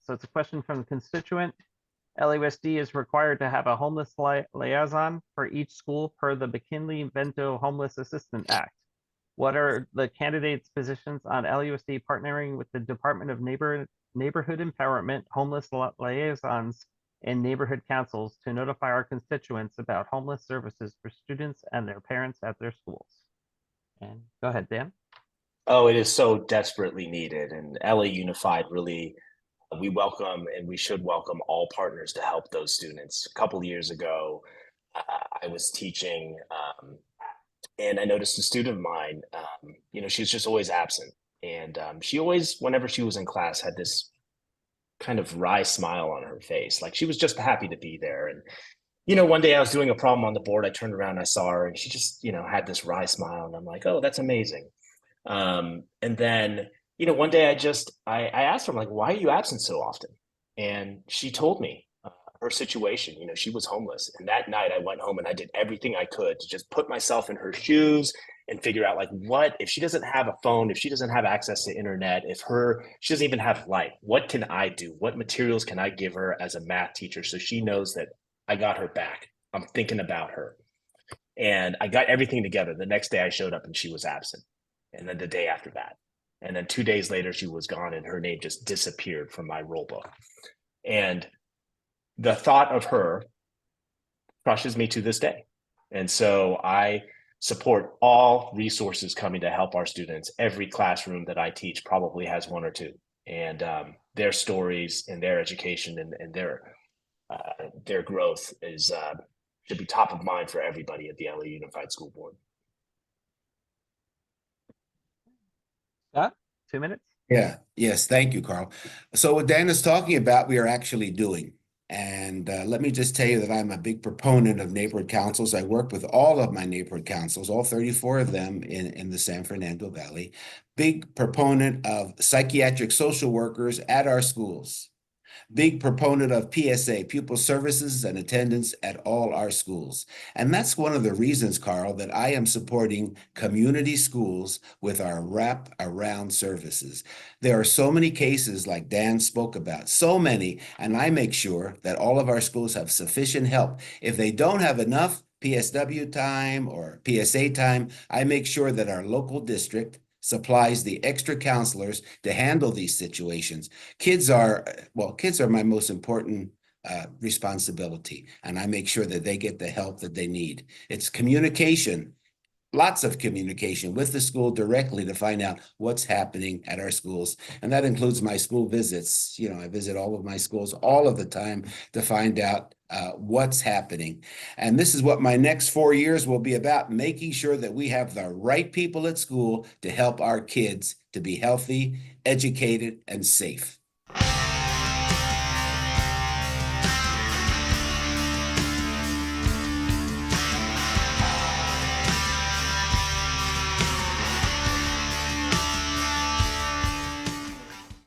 So it's a question from the constituent. LUSD is required to have a homeless liaison for each school per the McKinley-Vento Homeless Assistance Act. What are the candidates' positions on LUSD partnering with the Department of Neighborhood Empowerment, homeless liaisons, and neighborhood councils to notify our constituents about homeless services for students and their parents at their schools? And go ahead, Dan. Oh, it is so desperately needed. And LA Unified really, we welcome and we should welcome all partners to help those students. A couple of years ago, I was teaching and I noticed a student of mine, she was just always absent. And she always, whenever she was in class, had this kind of wry smile on her face. Like she was just happy to be there. And, one day I was doing a problem on the board. I turned around, I saw her, and she just, had this wry smile. And I'm like, oh, that's amazing. And then, one day I asked her, I'm like, why are you absent so often? And she told me her situation. She was homeless. And that night I went home and I did everything I could to just put myself in her shoes and figure out like, what, if she doesn't have a phone, if she doesn't have access to internet, she doesn't even have light, what can I do? What materials can I give her as a math teacher so she knows that I got her back? I'm thinking about her. And I got everything together. The next day I showed up and she was absent. And then the day after that. And then 2 days later, she was gone and her name just disappeared from my roll book. And the thought of her crushes me to this day. And so I support all resources coming to help our students. Every classroom that I teach probably has one or two. And their stories and their education and their growth should be top of mind for everybody at the LA Unified School Board. Scott, 2 minutes. Yeah, yes, thank you, Carl. So what Dan is talking about, we are actually doing. And let me just tell you that I'm a big proponent of neighborhood councils. I work with all of my neighborhood councils, all 34 of them in the San Fernando Valley. Big proponent of psychiatric social workers at our schools. Big proponent of PSA, pupil services and attendance at all our schools. And that's one of the reasons, Carl, that I am supporting community schools with our wrap around services. There are so many cases like Dan spoke about, so many, and I make sure that all of our schools have sufficient help. If they don't have enough PSW time or PSA time, I make sure that our local district supplies the extra counselors to handle these situations. Kids are my most important responsibility, and I make sure that they get the help that they need. It's communication, lots of communication with the school directly to find out what's happening at our schools. And that includes my school visits. I visit all of my schools all of the time to find out what's happening. And this is what my next 4 years will be about, making sure that we have the right people at school to help our kids to be healthy, educated, and safe.